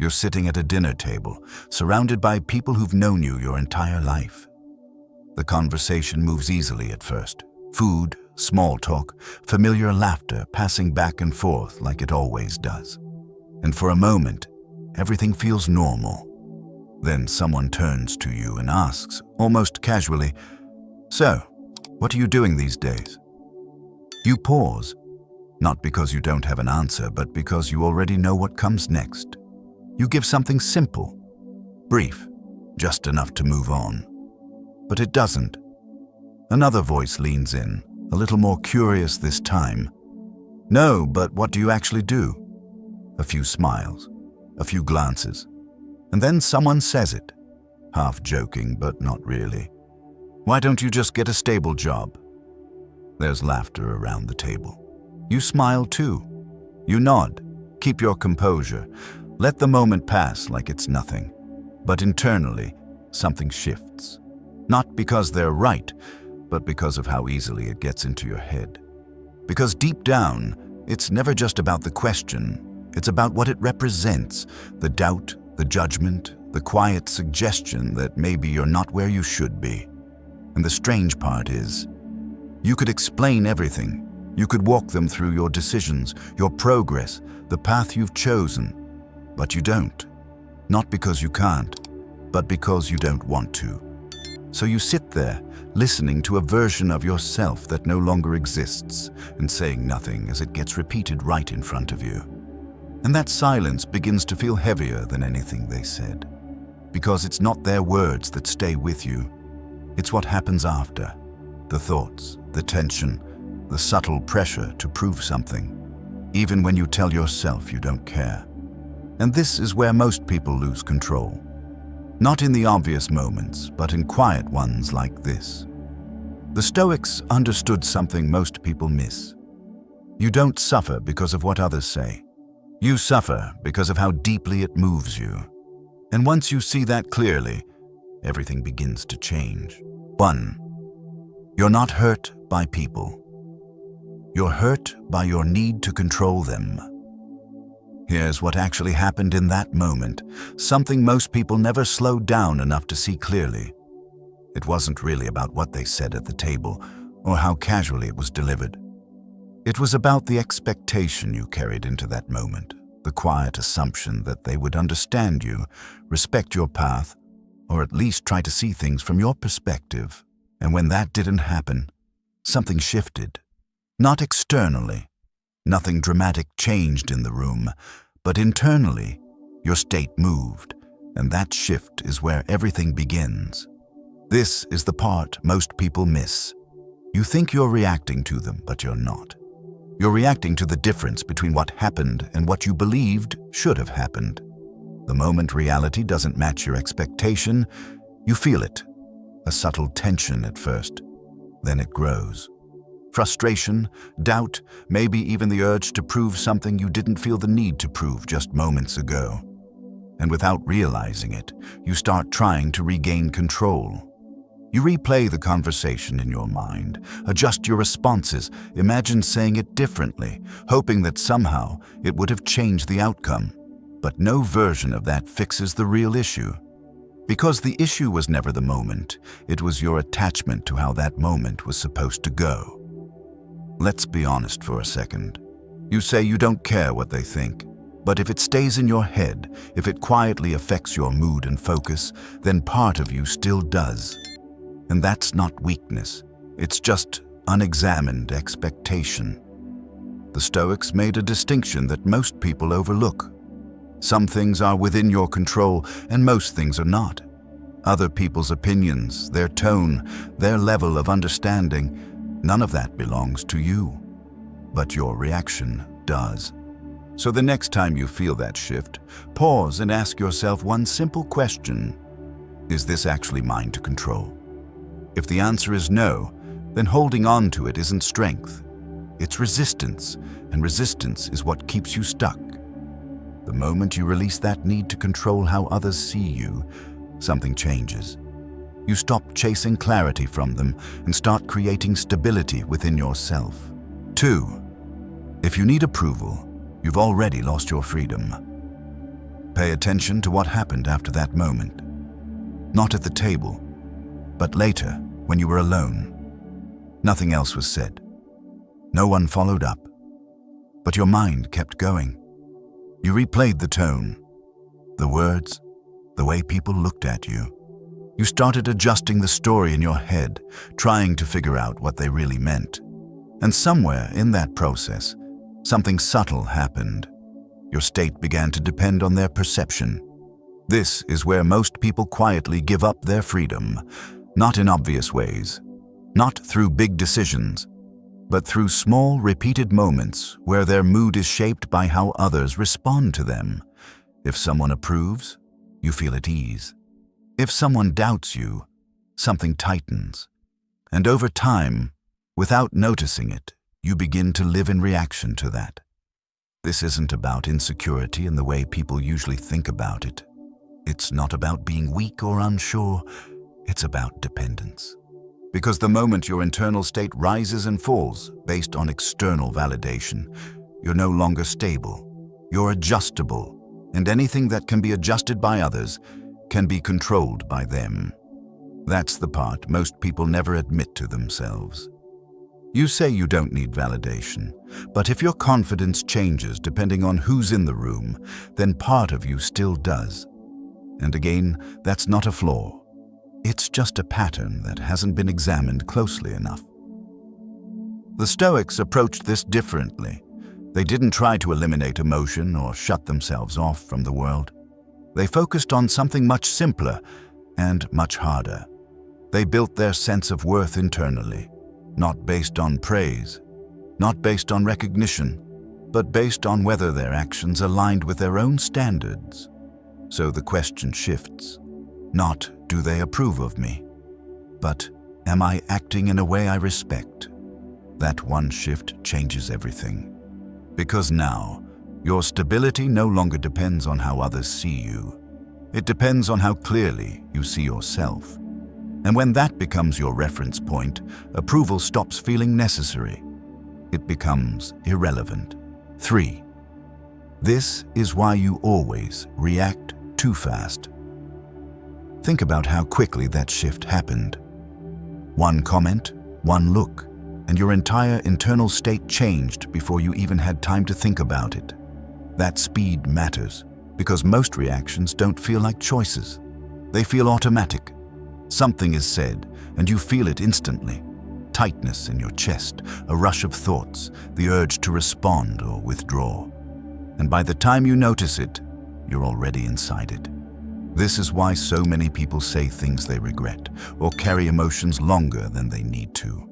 You're sitting at a dinner table, surrounded by people who've known you your entire life. The conversation moves easily at first. Food, small talk, familiar laughter passing back and forth like it always does. And for a moment, everything feels normal. Then someone turns to you and asks, almost casually, "So, what are you doing these days?" You pause, not because you don't have an answer, but because you already know what comes next. You give something simple, brief, just enough to move on. But it doesn't. Another voice leans in, a little more curious this time. "No, but what do you actually do?" A few smiles, a few glances, and then someone says it, half joking but not really. "Why don't you just get a stable job?" There's laughter around the table. You smile too. You nod. Keep your composure. Let the moment pass like it's nothing. But internally, something shifts. Not because they're right, but because of how easily it gets into your head. Because deep down, it's never just about the question. It's about what it represents, the doubt, the judgment, the quiet suggestion that maybe you're not where you should be. And the strange part is, you could explain everything. You could walk them through your decisions, your progress, the path you've chosen. But you don't. Not because you can't, but because you don't want to. So you sit there, listening to a version of yourself that no longer exists, and saying nothing as it gets repeated right in front of you. And that silence begins to feel heavier than anything they said. Because it's not their words that stay with you. It's what happens after. The thoughts, the tension, the subtle pressure to prove something, even when you tell yourself you don't care. And this is where most people lose control. Not in the obvious moments, but in quiet ones like this. The Stoics understood something most people miss. You don't suffer because of what others say. You suffer because of how deeply it moves you. And once you see that clearly, everything begins to change. 1. You're not hurt by people. You're hurt by your need to control them. Here's what actually happened in that moment, something most people never slowed down enough to see clearly. It wasn't really about what they said at the table or how casually it was delivered. It was about the expectation you carried into that moment, the quiet assumption that they would understand you, respect your path, or at least try to see things from your perspective. And when that didn't happen, something shifted. Not externally. Nothing dramatic changed in the room, but internally, your state moved, and that shift is where everything begins. This is the part most people miss. You think you're reacting to them, but you're not. You're reacting to the difference between what happened and what you believed should have happened. The moment reality doesn't match your expectation, you feel it. A subtle tension at first, then it grows. Frustration, doubt, maybe even the urge to prove something you didn't feel the need to prove just moments ago. And without realizing it, you start trying to regain control. You replay the conversation in your mind, adjust your responses, imagine saying it differently, hoping that somehow it would have changed the outcome. But no version of that fixes the real issue. Because the issue was never the moment, it was your attachment to how that moment was supposed to go. Let's be honest for a second. You say you don't care what they think, but if it stays in your head, if it quietly affects your mood and focus, then part of you still does. And that's not weakness, it's just unexamined expectation. The Stoics made a distinction that most people overlook. Some things are within your control, and most things are not. Other people's opinions, their tone, their level of understanding, none of that belongs to you. But your reaction does. So the next time you feel that shift, pause and ask yourself one simple question. Is this actually mine to control? If the answer is no, then holding on to it isn't strength. It's resistance, and resistance is what keeps you stuck. The moment you release that need to control how others see you, something changes. You stop chasing clarity from them and start creating stability within yourself. 2. If you need approval, you've already lost your freedom. Pay attention to what happened after that moment. Not at the table, but later, when you were alone. Nothing else was said. No one followed up. But your mind kept going. You replayed the tone, the words, the way people looked at you. You started adjusting the story in your head, trying to figure out what they really meant. And somewhere in that process, something subtle happened. Your state began to depend on their perception. This is where most people quietly give up their freedom, not in obvious ways, not through big decisions, but through small, repeated moments where their mood is shaped by how others respond to them. If someone approves, you feel at ease. If someone doubts you, something tightens. And over time, without noticing it, you begin to live in reaction to that. This isn't about insecurity in the way people usually think about it. It's not about being weak or unsure. It's about dependence. Because the moment your internal state rises and falls based on external validation, you're no longer stable. You're adjustable, and anything that can be adjusted by others can be controlled by them. That's the part most people never admit to themselves. You say you don't need validation, but if your confidence changes depending on who's in the room, then part of you still does. And again, that's not a flaw. It's just a pattern that hasn't been examined closely enough. The Stoics approached this differently. They didn't try to eliminate emotion or shut themselves off from the world. They focused on something much simpler and much harder. They built their sense of worth internally, not based on praise, not based on recognition, but based on whether their actions aligned with their own standards. So the question shifts. Not, do they approve of me? But, am I acting in a way I respect? That one shift changes everything. Because now, your stability no longer depends on how others see you. It depends on how clearly you see yourself. And when that becomes your reference point, approval stops feeling necessary. It becomes irrelevant. 3. This is why you always react too fast. Think about how quickly that shift happened. One comment, one look, and your entire internal state changed before you even had time to think about it. That speed matters, because most reactions don't feel like choices. They feel automatic. Something is said, and you feel it instantly. Tightness in your chest, a rush of thoughts, the urge to respond or withdraw. And by the time you notice it, you're already inside it. This is why so many people say things they regret or carry emotions longer than they need to.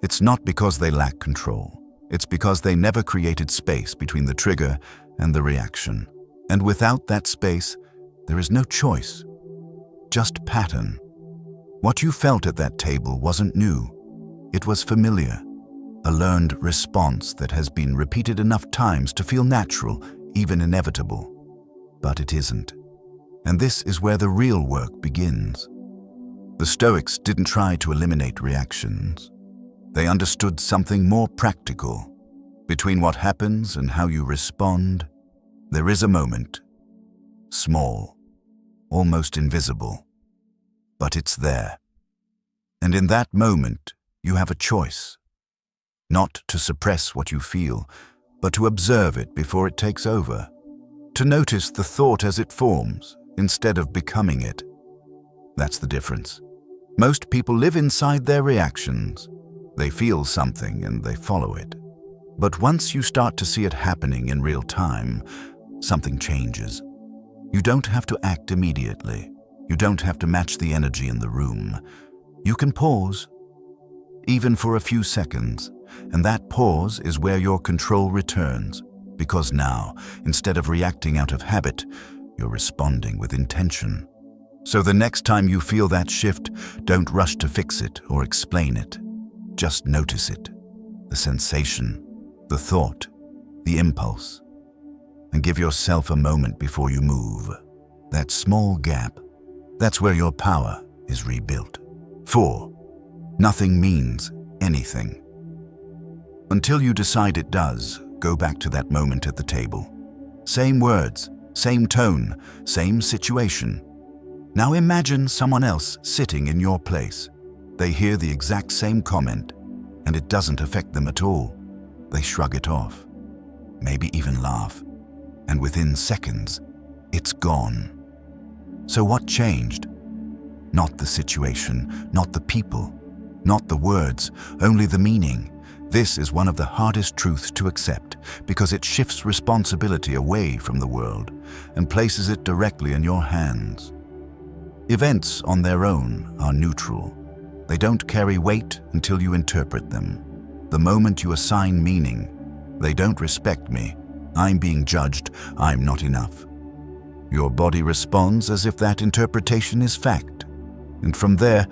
It's not because they lack control. It's because they never created space between the trigger and the reaction. And without that space, there is no choice, just pattern. What you felt at that table wasn't new. It was familiar, a learned response that has been repeated enough times to feel natural, even inevitable. But it isn't. And this is where the real work begins. The Stoics didn't try to eliminate reactions. They understood something more practical. Between what happens and how you respond, there is a moment. Small, almost invisible. But it's there. And in that moment, you have a choice. Not to suppress what you feel, but to observe it before it takes over. To notice the thought as it forms, instead of becoming it. That's the difference. Most people live inside their reactions. They feel something and they follow it. But once you start to see it happening in real time, something changes. You don't have to act immediately. You don't have to match the energy in the room. You can pause, even for a few seconds, and that pause is where your control returns, because now, instead of reacting out of habit, you're responding with intention. So the next time you feel that shift, don't rush to fix it or explain it. Just notice it, the sensation, the thought, the impulse, and give yourself a moment before you move. That small gap, that's where your power is rebuilt. 4. Nothing means anything. Until you decide it does, go back to that moment at the table. Same words, same tone, same situation. Now imagine someone else sitting in your place. They hear the exact same comment, and it doesn't affect them at all. They shrug it off, maybe even laugh, and within seconds, it's gone. So what changed? Not the situation, not the people, not the words, only the meaning. This is one of the hardest truths to accept because it shifts responsibility away from the world and places it directly in your hands. Events on their own are neutral. They don't carry weight until you interpret them. The moment you assign meaning, they don't respect me, I'm being judged, I'm not enough. Your body responds as if that interpretation is fact. And from there,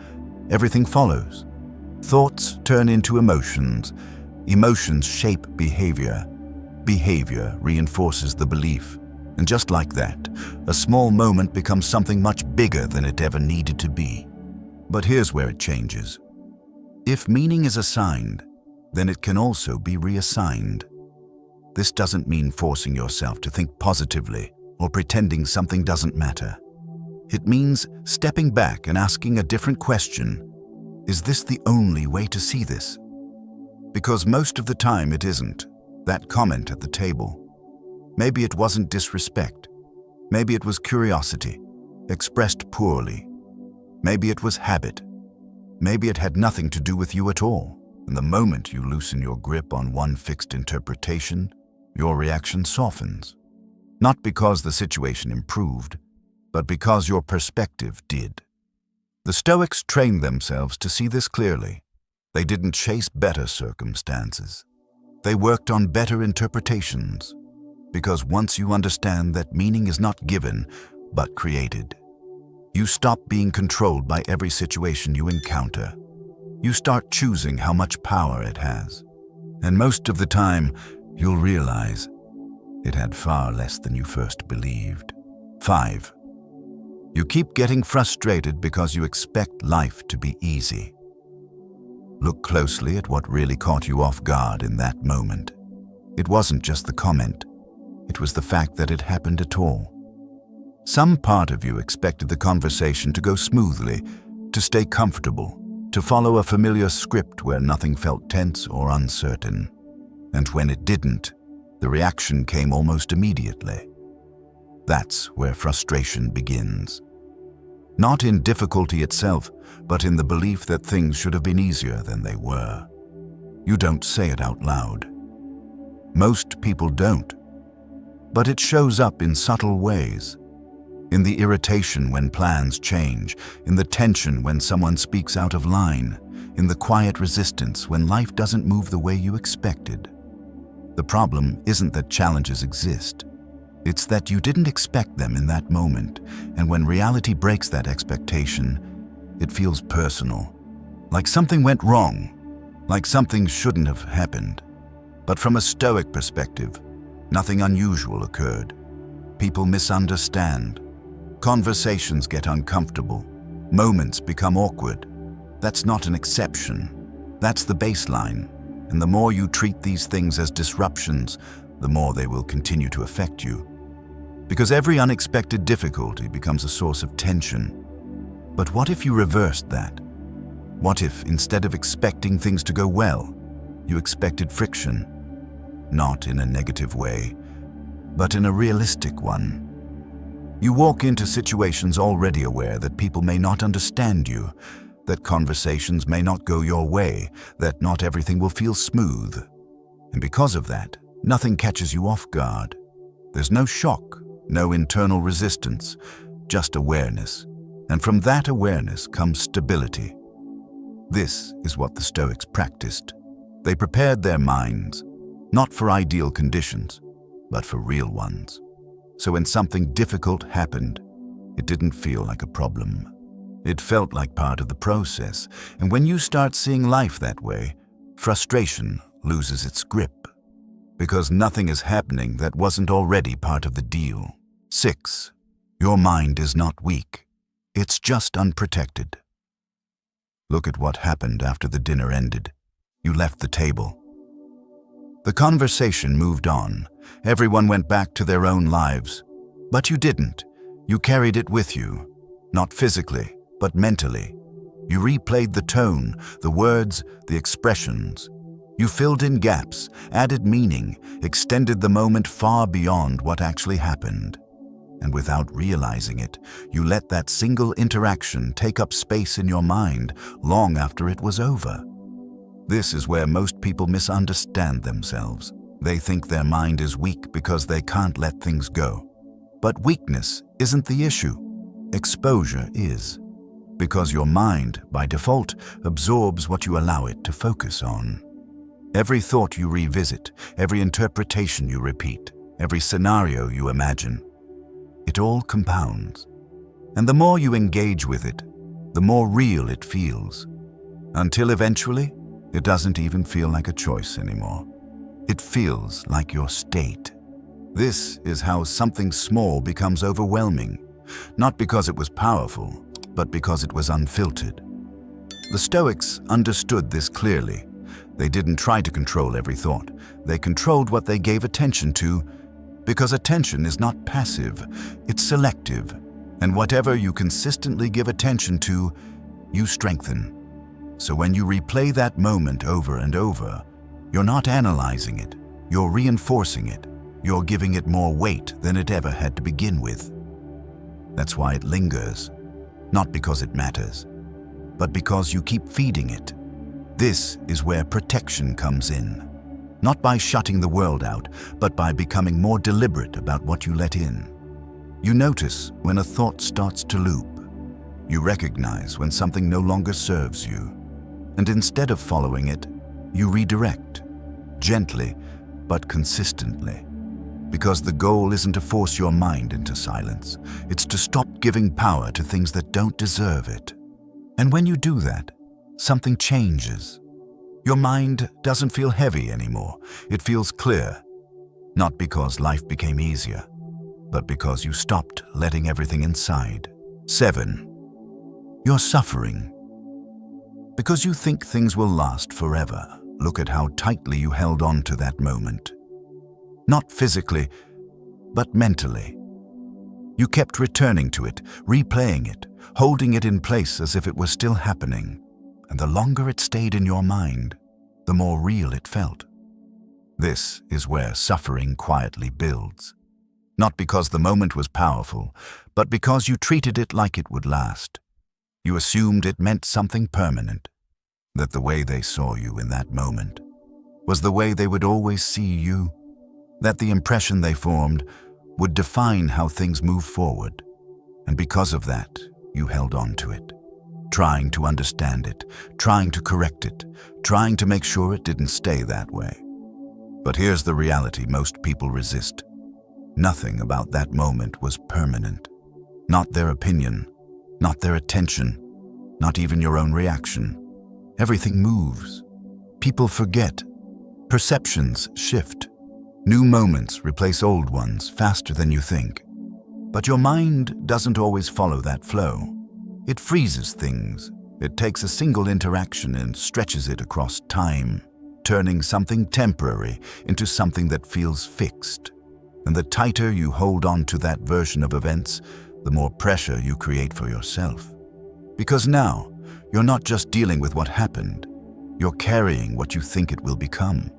everything follows. Thoughts turn into emotions. Emotions shape behavior. Behavior reinforces the belief. And just like that, a small moment becomes something much bigger than it ever needed to be. But here's where it changes. If meaning is assigned, then it can also be reassigned. This doesn't mean forcing yourself to think positively or pretending something doesn't matter. It means stepping back and asking a different question. Is this the only way to see this? Because most of the time it isn't. That comment at the table. Maybe it wasn't disrespect. Maybe it was curiosity, expressed poorly. Maybe it was habit. Maybe it had nothing to do with you at all. And the moment you loosen your grip on one fixed interpretation, your reaction softens. Not because the situation improved, but because your perspective did. The Stoics trained themselves to see this clearly. They didn't chase better circumstances. They worked on better interpretations. Because once you understand that meaning is not given, but created, you stop being controlled by every situation you encounter. You start choosing how much power it has. And most of the time, you'll realize it had far less than you first believed. 5. You keep getting frustrated because you expect life to be easy. Look closely at what really caught you off guard in that moment. It wasn't just the comment. It was the fact that it happened at all. Some part of you expected the conversation to go smoothly, to stay comfortable, to follow a familiar script where nothing felt tense or uncertain. And when it didn't, the reaction came almost immediately. That's where frustration begins. Not in difficulty itself, but in the belief that things should have been easier than they were. You don't say it out loud. Most people don't. But it shows up in subtle ways. In the irritation when plans change, in the tension when someone speaks out of line, in the quiet resistance when life doesn't move the way you expected. The problem isn't that challenges exist. It's that you didn't expect them in that moment, and when reality breaks that expectation, it feels personal. Like something went wrong, like something shouldn't have happened. But from a Stoic perspective, nothing unusual occurred. People misunderstand. Conversations get uncomfortable. Moments become awkward. That's not an exception. That's the baseline. And the more you treat these things as disruptions, the more they will continue to affect you. Because every unexpected difficulty becomes a source of tension. But what if you reversed that? What if, instead of expecting things to go well, you expected friction? Not in a negative way, but in a realistic one. You walk into situations already aware that people may not understand you, that conversations may not go your way, that not everything will feel smooth. And because of that, nothing catches you off guard. There's no shock, no internal resistance, just awareness. And from that awareness comes stability. This is what the Stoics practiced. They prepared their minds, not for ideal conditions, but for real ones. So when something difficult happened, it didn't feel like a problem. It felt like part of the process. And when you start seeing life that way, frustration loses its grip. Because nothing is happening that wasn't already part of the deal. 6. Your mind is not weak. It's just unprotected. Look at what happened after the dinner ended. You left the table. The conversation moved on. Everyone went back to their own lives. But you didn't. You carried it with you, not physically, but mentally. You replayed the tone, the words, the expressions. You filled in gaps, added meaning, extended the moment far beyond what actually happened. And without realizing it, you let that single interaction take up space in your mind long after it was over. This is where most people misunderstand themselves. They think their mind is weak because they can't let things go. But weakness isn't the issue. Exposure is. Because your mind, by default, absorbs what you allow it to focus on. Every thought you revisit, every interpretation you repeat, every scenario you imagine, it all compounds. And the more you engage with it, the more real it feels. Until eventually, it doesn't even feel like a choice anymore. It feels like your state. This is how something small becomes overwhelming, not because it was powerful, but because it was unfiltered. The Stoics understood this clearly. They didn't try to control every thought. They controlled what they gave attention to, because attention is not passive, it's selective. And whatever you consistently give attention to, you strengthen. So when you replay that moment over and over, you're not analyzing it, you're reinforcing it. You're giving it more weight than it ever had to begin with. That's why it lingers, not because it matters, but because you keep feeding it. This is where protection comes in. Not by shutting the world out, but by becoming more deliberate about what you let in. You notice when a thought starts to loop. You recognize when something no longer serves you. And instead of following it, you redirect, gently but consistently. Because the goal isn't to force your mind into silence. It's to stop giving power to things that don't deserve it. And when you do that, something changes. Your mind doesn't feel heavy anymore. It feels clear. Not because life became easier, but because you stopped letting everything inside. 7. You're suffering. Because you think things will last forever. Look at how tightly you held on to that moment. Not physically, but mentally. You kept returning to it, replaying it, holding it in place as if it was still happening. And the longer it stayed in your mind, the more real it felt. This is where suffering quietly builds. Not because the moment was powerful, but because you treated it like it would last. You assumed it meant something permanent, that the way they saw you in that moment was the way they would always see you, that the impression they formed would define how things move forward. And because of that, you held on to it, trying to understand it, trying to correct it, trying to make sure it didn't stay that way. But here's the reality most people resist. Nothing about that moment was permanent. Not their opinion, not their attention, not even your own reaction. Everything moves. People forget. Perceptions shift. New moments replace old ones faster than you think. But your mind doesn't always follow that flow. It freezes things. It takes a single interaction and stretches it across time, turning something temporary into something that feels fixed. And the tighter you hold on to that version of events, the more pressure you create for yourself. Because now, you're not just dealing with what happened, you're carrying what you think it will become.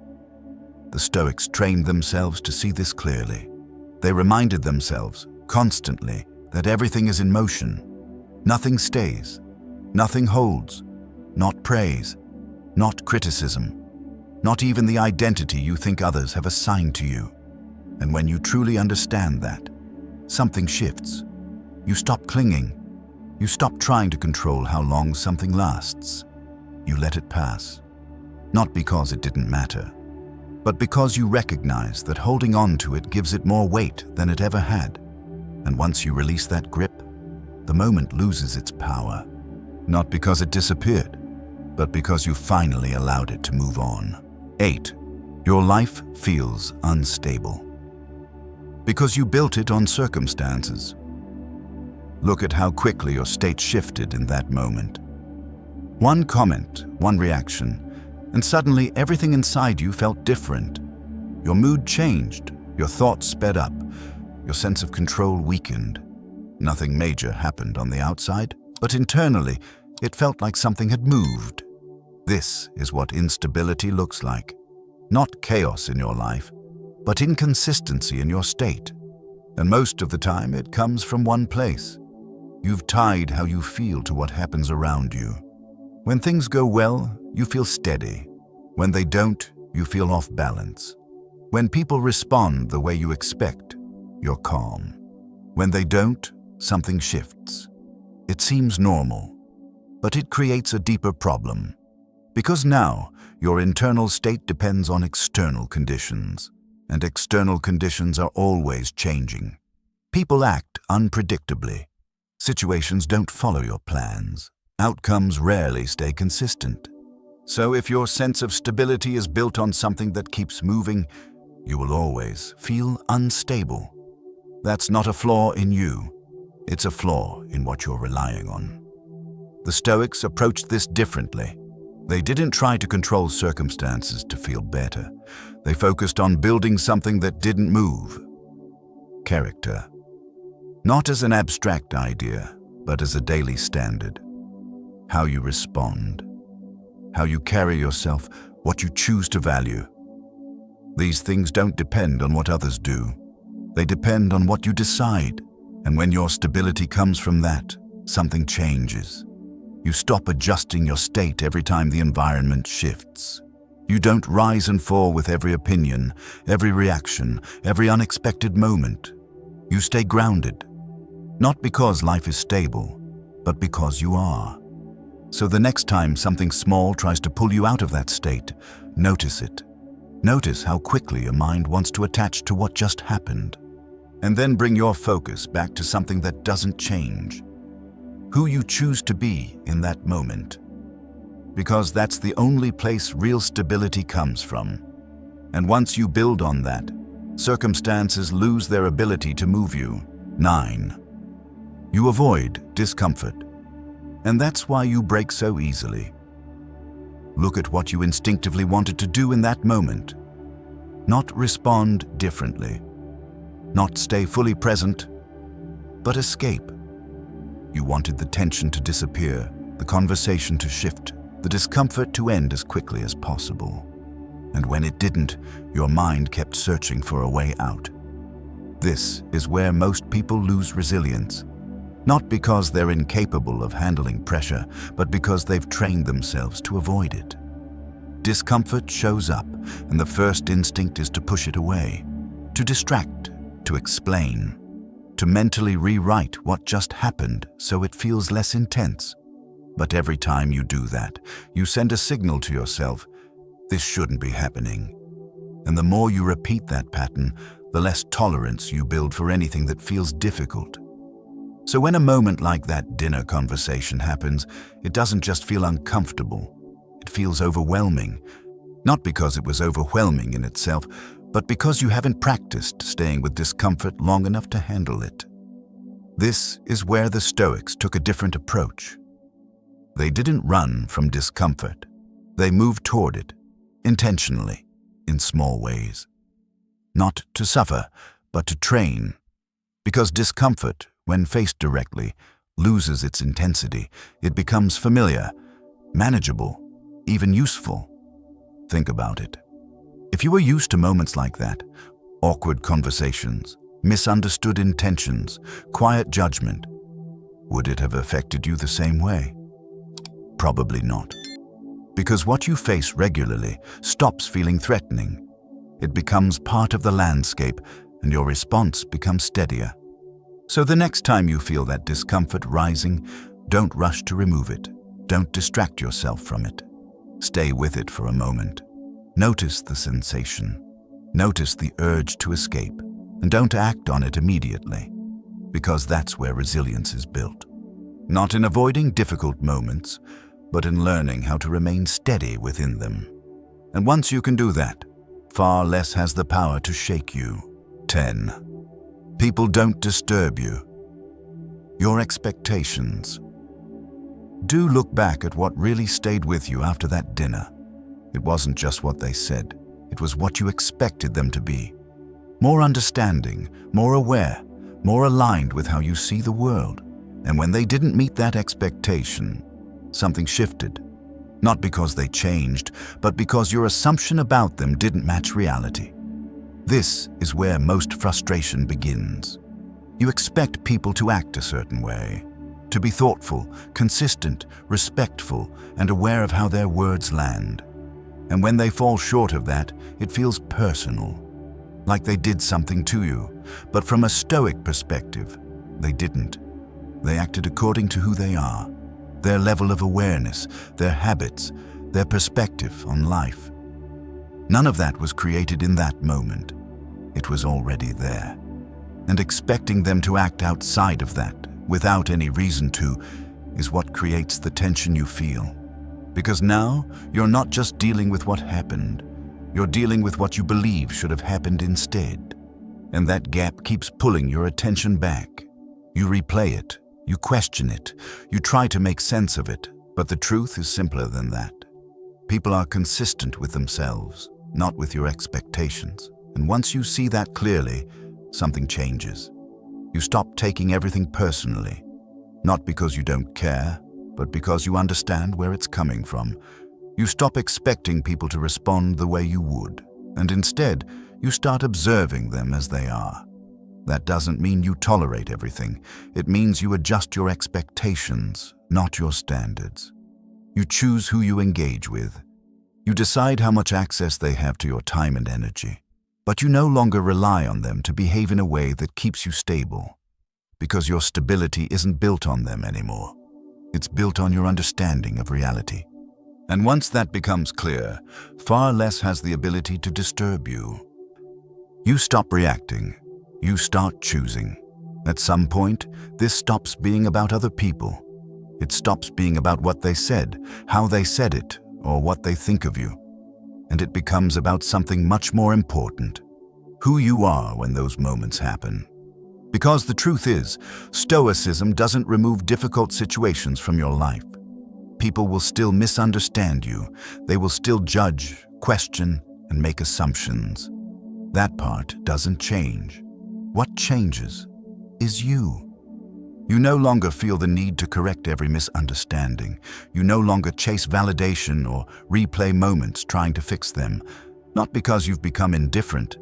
The Stoics trained themselves to see this clearly. They reminded themselves, constantly, that everything is in motion. Nothing stays, nothing holds, not praise, not criticism, not even the identity you think others have assigned to you. And when you truly understand that, something shifts. You stop clinging. You stop trying to control how long something lasts. You let it pass. Not because it didn't matter, but because you recognize that holding on to it gives it more weight than it ever had. And once you release that grip, the moment loses its power. Not because it disappeared, but because you finally allowed it to move on. 8. Your life feels unstable. Because you built it on circumstances. Look at how quickly your state shifted in that moment. One comment, one reaction, and suddenly everything inside you felt different. Your mood changed, your thoughts sped up, your sense of control weakened. Nothing major happened on the outside, but internally, it felt like something had moved. This is what instability looks like. Not chaos in your life, but inconsistency in your state. And most of the time, it comes from one place. You've tied how you feel to what happens around you. When things go well, you feel steady. When they don't, you feel off balance. When people respond the way you expect, you're calm. When they don't, something shifts. It seems normal, but it creates a deeper problem. Because now, your internal state depends on external conditions, and external conditions are always changing. People act unpredictably. Situations don't follow your plans. Outcomes rarely stay consistent. So if your sense of stability is built on something that keeps moving, you will always feel unstable. That's not a flaw in you. It's a flaw in what you're relying on. The Stoics approached this differently. They didn't try to control circumstances to feel better. They focused on building something that didn't move. Character. Not as an abstract idea, but as a daily standard. How you respond. How you carry yourself, what you choose to value. These things don't depend on what others do. They depend on what you decide. And when your stability comes from that, something changes. You stop adjusting your state every time the environment shifts. You don't rise and fall with every opinion, every reaction, every unexpected moment. You stay grounded. Not because life is stable, but because you are. So the next time something small tries to pull you out of that state, notice it. Notice how quickly your mind wants to attach to what just happened. And then bring your focus back to something that doesn't change. Who you choose to be in that moment. Because that's the only place real stability comes from. And once you build on that, circumstances lose their ability to move you. 9. You avoid discomfort. And that's why you break so easily. Look at what you instinctively wanted to do in that moment. Not respond differently. Not stay fully present, but escape. You wanted the tension to disappear, the conversation to shift, the discomfort to end as quickly as possible. And when it didn't, your mind kept searching for a way out. This is where most people lose resilience. Not because they're incapable of handling pressure, but because they've trained themselves to avoid it. Discomfort shows up, and the first instinct is to push it away, to distract, to explain, to mentally rewrite what just happened so it feels less intense. But every time you do that, you send a signal to yourself, this shouldn't be happening. And the more you repeat that pattern, the less tolerance you build for anything that feels difficult. So when a moment like that dinner conversation happens, it doesn't just feel uncomfortable, it feels overwhelming. Not because it was overwhelming in itself, but because you haven't practiced staying with discomfort long enough to handle it. This is where the Stoics took a different approach. They didn't run from discomfort. They moved toward it, intentionally, in small ways. Not to suffer, but to train. Because discomfort, when faced directly, loses its intensity. It becomes familiar, manageable, even useful. Think about it. If you were used to moments like that, awkward conversations, misunderstood intentions, quiet judgment, would it have affected you the same way? Probably not. Because what you face regularly stops feeling threatening. It becomes part of the landscape, and your response becomes steadier. So the next time you feel that discomfort rising, don't rush to remove it. Don't distract yourself from it. Stay with it for a moment. Notice the sensation. Notice the urge to escape, and don't act on it immediately, because that's where resilience is built. Not in avoiding difficult moments, but in learning how to remain steady within them. And once you can do that, far less has the power to shake you. 10. People don't disturb you. Your expectations. Do look back at what really stayed with you after that dinner. It wasn't just what they said, it was what you expected them to be. more understanding, more aware, more aligned with how you see the world. And when they didn't meet that expectation, something shifted. Not because they changed, but because your assumption about them didn't match reality. This is where most frustration begins. You expect people to act a certain way, to be thoughtful, consistent, respectful, and aware of how their words land. And when they fall short of that, it feels personal, like they did something to you. But from a Stoic perspective, they didn't. They acted according to who they are, their level of awareness, their habits, their perspective on life. None of that was created in that moment. It was already there. And expecting them to act outside of that, without any reason to, is what creates the tension you feel. Because now, you're not just dealing with what happened, you're dealing with what you believe should have happened instead. And that gap keeps pulling your attention back. You replay it, you question it, you try to make sense of it, but the truth is simpler than that. People are consistent with themselves, not with your expectations. And once you see that clearly, something changes. You stop taking everything personally, not because you don't care, but because you understand where it's coming from. You stop expecting people to respond the way you would, and instead, you start observing them as they are. That doesn't mean you tolerate everything. It means you adjust your expectations, not your standards. You choose who you engage with. You decide how much access they have to your time and energy. But you no longer rely on them to behave in a way that keeps you stable, because your stability isn't built on them anymore. It's built on your understanding of reality. And once that becomes clear, far less has the ability to disturb you. You stop reacting. You start choosing. At some point, this stops being about other people. It stops being about what they said, how they said it, or what they think of you. And it becomes about something much more important: who you are when those moments happen. Because the truth is, Stoicism doesn't remove difficult situations from your life. People will still misunderstand you. They will still judge, question, and make assumptions. That part doesn't change. What changes is you. You no longer feel the need to correct every misunderstanding. You no longer chase validation or replay moments trying to fix them, not because you've become indifferent,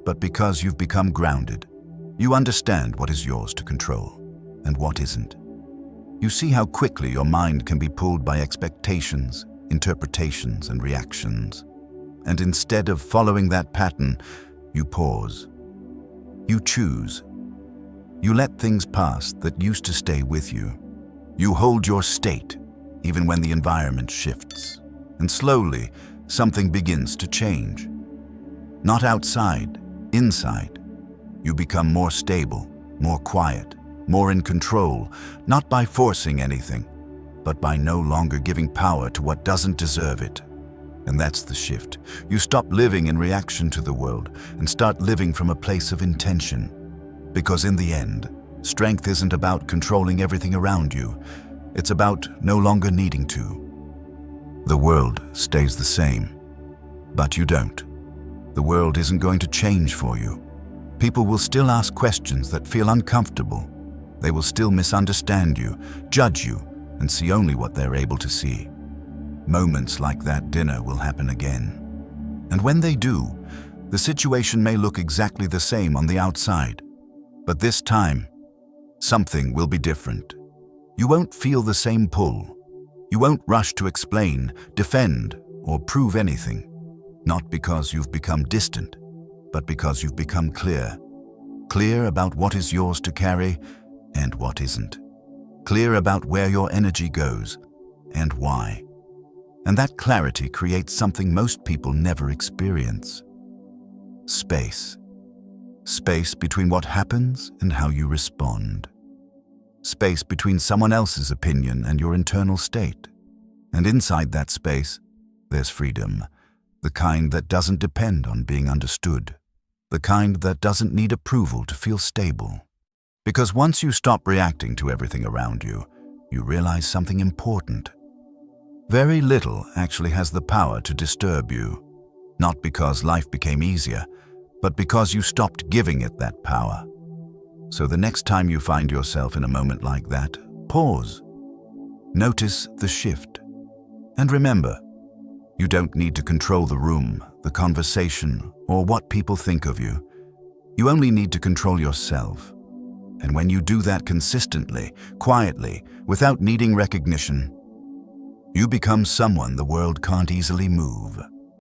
but because you've become grounded. You understand what is yours to control and what isn't. You see how quickly your mind can be pulled by expectations, interpretations, and reactions. And instead of following that pattern, you pause. You choose. You let things pass that used to stay with you. You hold your state, even when the environment shifts. And slowly, something begins to change. Not outside, inside. You become more stable, more quiet, more in control, not by forcing anything, but by no longer giving power to what doesn't deserve it. And that's the shift. You stop living in reaction to the world and start living from a place of intention. Because in the end, strength isn't about controlling everything around you. It's about no longer needing to. The world stays the same, but you don't. The world isn't going to change for you. People will still ask questions that feel uncomfortable. They will still misunderstand you, judge you, and see only what they're able to see. Moments like that dinner will happen again. And when they do, the situation may look exactly the same on the outside. But this time, something will be different. You won't feel the same pull. You won't rush to explain, defend, or prove anything. Not because you've become distant, but because you've become clear. Clear about what is yours to carry and what isn't. Clear about where your energy goes and why. And that clarity creates something most people never experience. Space. Space between what happens and how you respond. Space between someone else's opinion and your internal state. And inside that space, there's freedom. The kind that doesn't depend on being understood. The kind that doesn't need approval to feel stable. Because once you stop reacting to everything around you, you realize something important. Very little actually has the power to disturb you. Not because life became easier, but because you stopped giving it that power. So the next time you find yourself in a moment like that, pause. Notice the shift. And remember, you don't need to control the room, the conversation, or what people think of you. You only need to control yourself. And when you do that consistently, quietly, without needing recognition, you become someone the world can't easily move.